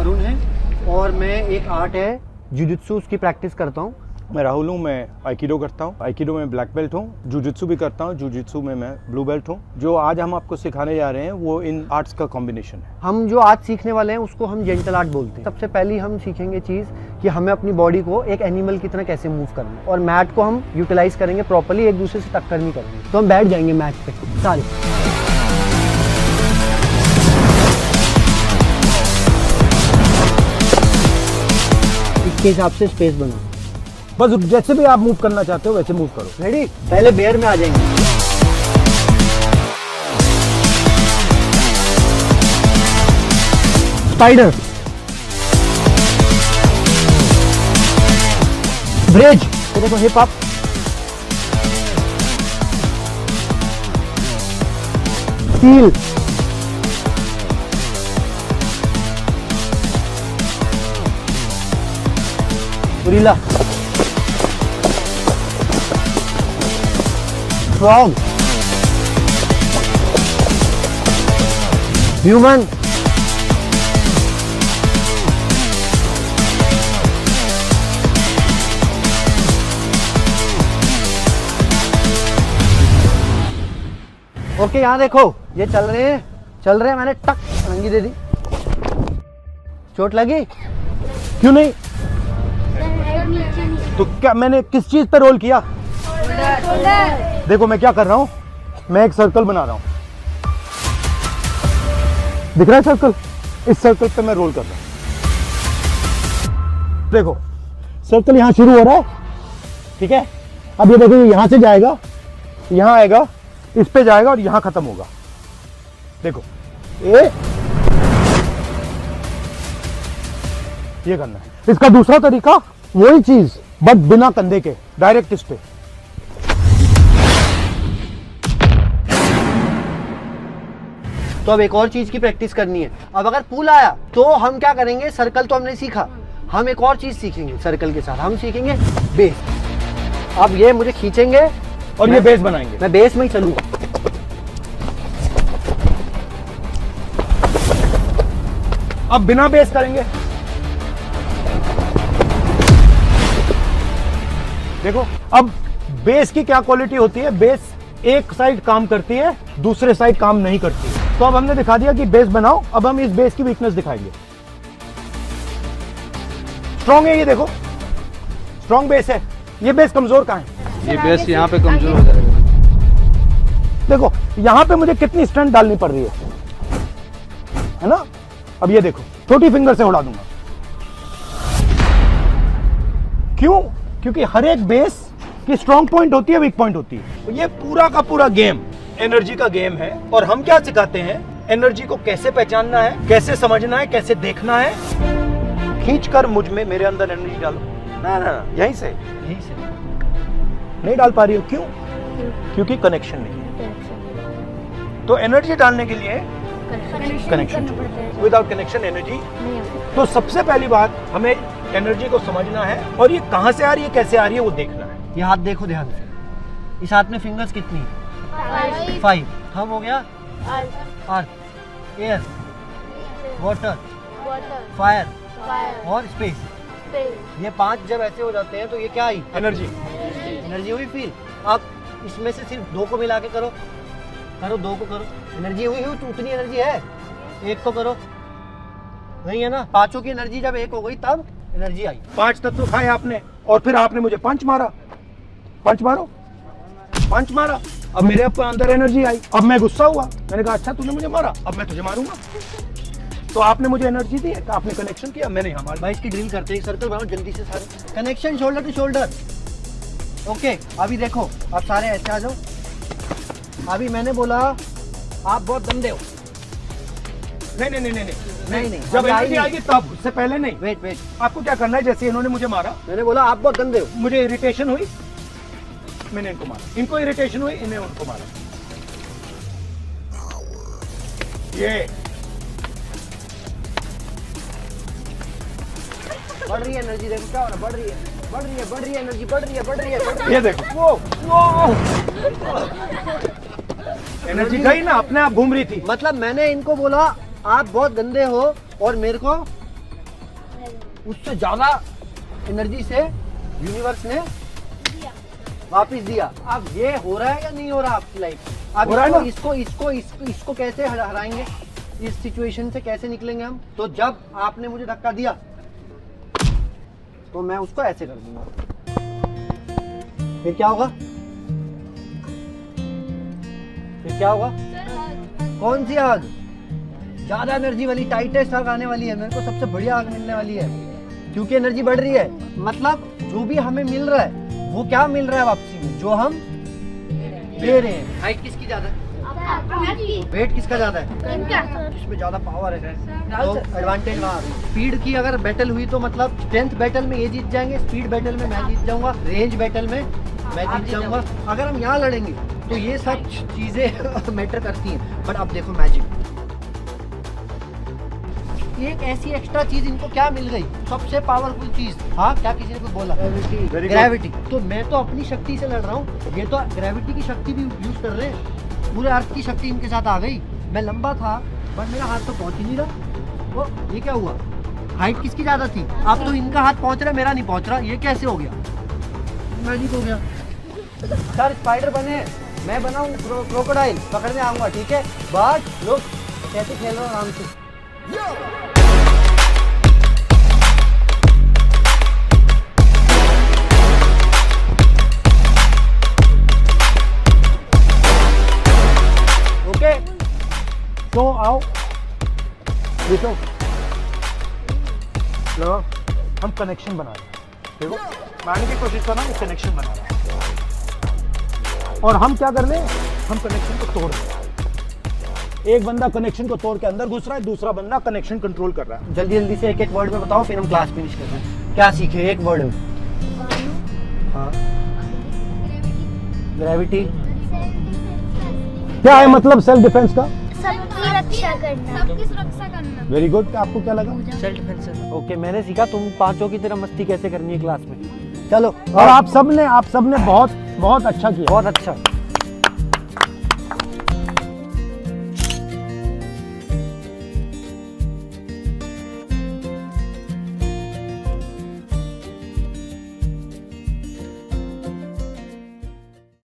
अरुण है और मैं एक आर्ट है जुजुत्सु उसकी प्रैक्टिस करता हूँ। मैं राहुल हूँ, मैं आइकिडो करता हूँ। आइकिडो में ब्लैक बेल्ट हूँ। जुजुत्सु भी करता हूँ, जुजुत्सु में मैं ब्लू बेल्ट हूँ। जो आज हम आपको सिखाने जा रहे हैं वो इन आर्ट्स का कॉम्बिनेशन है। हम जो आज सीखने वाले हैं उसको हम जेंटल आर्ट बोलते हैं। सबसे पहले हम सीखेंगे चीज़ कि हमें अपनी बॉडी को एक एनिमल की तरह कैसे मूव करना है और मैट को हम यूटिलाइज करेंगे प्रॉपर्ली, एक दूसरे से टक्कर नहीं करेंगे। तो हम बैठ जाएंगे मैट पे सारे। इसके हिसाब से स्पेस बनाओ। बस जैसे भी आप मूव करना चाहते हो वैसे मूव करो। रेडी? पहले बेयर में आ जाएंगे। स्पाइडर, ब्रिज, तो देखो hip up, steel, gorilla, frog, human, okay यहाँ देखो ये चल रहे हैं, मैंने टक रंगी दे दी। चोट लगी? क्यों नहीं? तो क्या मैंने किस चीज पे रोल किया? देखो मैं क्या कर रहा हूँ, मैं एक सर्कल बना रहा हूँ। दिख रहा है सर्कल? इस सर्कल पे मैं रोल कर रहा हूँ। देखो सर्कल यहाँ शुरू हो रहा है, ठीक है? अब ये देखो यहाँ से जाएगा, यहाँ आएगा, इस पे जाएगा और यहाँ खत्म होगा। देखो ये करना है। इसका दूसरा तरीका वही चीज बट बिना कंधे के, डायरेक्ट इस पे। तो अब एक और चीज की प्रैक्टिस करनी है। अब अगर पुल आया तो हम क्या करेंगे, सर्कल तो हमने सीखा, हम एक और चीज सीखेंगे सर्कल के साथ, हम सीखेंगे बेस। अब ये मुझे खींचेंगे और ये बेस बनाएंगे। मैं बेस में ही चलूंगा। अब बिना बेस करेंगे। देखो अब बेस की क्या क्वालिटी होती है, बेस एक साइड काम करती है, दूसरे साइड काम नहीं करती है। तो अब हमने दिखा दिया कि बेस बनाओ। अब हम इस बेस की वीकनेस दिखाएंगे। स्ट्रॉन्ग है ये, देखो स्ट्रॉन्ग बेस है। ये बेस कमजोर कहाँ है? ये बेस यहाँ पे कमजोर हो जाएगा। देखो यहाँ पे मुझे कितनी स्ट्रेंथ डालनी पड़ रही है ना? अब ये देखो छोटी फिंगर से उड़ा दूंगा। क्यों? क्योंकि हर एक बेस की स्ट्रॉन्ग पॉइंट होती है, वीक पॉइंट होती है। तो ये पूरा का पूरा गेम एनर्जी का गेम है। और हम क्या सिखाते हैं, एनर्जी को कैसे पहचानना है, कैसे समझना है, कैसे देखना है। खींचकर मुझ में, मेरे अंदर एनर्जी डालो। ना यहीं से नहीं डाल पा रही हो। क्यों? क्योंकि कनेक्शन नहीं है। तो एनर्जी डालने के लिए कनेक्शन, विदाउट कनेक्शन एनर्जी। तो सबसे पहली बात, हमें एनर्जी को समझना है और ये कहां से आ रही है, कैसे आ रही है, वो देखना है। ये हाथ देखो ध्यान से, इस हाथ में फिंगर्स कितनी है? 5। हम हो गया अर्थ, एयर, वाटर, फायर और स्पेस। ये 5 जब ऐसे हो जाते हैं तो ये क्या आई? एनर्जी। एनर्जी हुई फील। अब इसमें से सिर्फ 2 को मिला के करो, 2 को करो। एनर्जी हुई तो उतनी एनर्जी है। 1 को करो, नहीं है ना? 5 की एनर्जी जब 1 हो गई तब एनर्जी आई। 5 तत्व खाए आपने और फिर आपने मुझे पंच मारा। पंच मारो, पंच मारा। अब मेरे अंदर एनर्जी आई। अब मैं गुस्सा हुआ, मैंने कहा अच्छा तूने मुझे मारा, अब मैं तुझे मारूंगा। तो आपने मुझे एनर्जी दी, आपने कनेक्शन किया, मैंने यहाँ मारा। भाई इसकी ड्रिल करते हैं, सर्कल बनाओ जल्दी से सारे। Connection shoulder to shoulder. Okay अभी देखो, अब सारे ऐसे आ जाओ। अभी मैंने बोला आप बहुत गंदे हो। नहीं। जब अभी एनर्जी आएगी तब, उससे पहले नहीं। वेट। आपको क्या करना है, जैसे इन्होंने मुझे मारा, मैंने बोला आप बहुत गंदे हो। मुझे इरिटेशन हुई, मैंने इनको मारा। इनको इरिटेशन हुई, इन्हें उनको मारा। ये बढ़ रही है एनर्जी, देखो क्या हो रहा है, बढ़ रही है एनर्जी, बढ़ रही है। ये देखो वो एनर्जी गई ना, अपने आप घूम रही थी। मतलब मैंने इनको बोला आप बहुत गंदे हो और मेरे को उससे ज्यादा एनर्जी से यूनिवर्स ने वापस दिया। अब ये हो रहा है या नहीं हो रहा आपकी लाइफ? अब हो रहा है ना? इसको कैसे हराएंगे? इस सिचुएशन से कैसे निकलेंगे हम? तो जब आपने मुझे धक्का दिया तो मैं उसको ऐसे कर दूंगा, फिर क्या होगा? फिर क्या होगा? कौन सी आग? ज्यादा एनर्जी वाली, टाइटेस्ट आग आने वाली है। मेरे को सबसे बढ़िया आग मिलने वाली है, क्योंकि एनर्जी बढ़ रही है। मतलब जो भी हमें मिल रहा है वो क्या मिल रहा है वापसी में? जो हम दे रहे हैं। हाइट किसकी ज्यादा है? वेट किसका ज्यादा है? इसमें ज्यादा पावर है, तो एडवांटेज वहाँ। स्पीड की अगर बैटल हुई तो मतलब स्ट्रेंथ बैटल में ये जीत जाएंगे, स्पीड बैटल में मैं जीत जाऊंगा, रेंज बैटल में मैं जीत जाऊंगा। अगर हम यहाँ लड़ेंगे तो ये सब चीजें मैटर करती हैं। बट अब देखो मैजिक, एक ऐसी एक्स्ट्रा चीज इनको क्या मिल गई? सबसे पावरफुल चीज। हाँ, क्या किसी ने कुछ बोला? ग्रेविटी। तो मैं तो अपनी शक्ति से लड़ रहा हूँ, ये तो ग्रेविटी की शक्ति भी यूज कर रहे हैं। पूरे अर्थ की शक्ति इनके साथ आ गई। मैं लंबा था बट मेरा हाथ तो पहुंच ही नहीं रहा। वो ये क्या हुआ? हाइट किसकी ज्यादा थी? अब तो इनका हाथ पहुंच रहा है, मेरा नहीं पहुंच रहा। ये कैसे हो गया? मैजिक हो गया। सर स्पाइडर बने, मैं बनाऊं क्रोकोडाइल, पकड़ने आऊंगा, ठीक है? बट लोग कैसे खेल रहे हो आराम से। ओके, तो आओ देखो, लो हम कनेक्शन बना रहे हैं। देखो मानने की कोशिश करना, ये कनेक्शन बना रहा है और हम क्या कर रहे हैं? हम कनेक्शन को तोड़ रहे हैं। एक बंदा कनेक्शन को तोड़ के अंदर घुस रहा है, दूसरा बंदा कनेक्शन कंट्रोल कर रहा है। जल्दी जल्दी से एक एक वर्ड में बताओ, फिर हम क्लास फिनिश करते हैं। क्या सीखे एक वर्ड में? हाँ, ग्रेविटी। क्या है मतलब सेल्फ डिफेंस का? सबकी रक्षा करना, सबकी सुरक्षा करना। Very good. आपको क्या लगा? Self defence. ओके, मैंने सीखा तुम पांचों की तरह मस्ती कैसे करनी है क्लास में। चलो, और आप सबने बहुत अच्छा किया। बहुत अच्छा।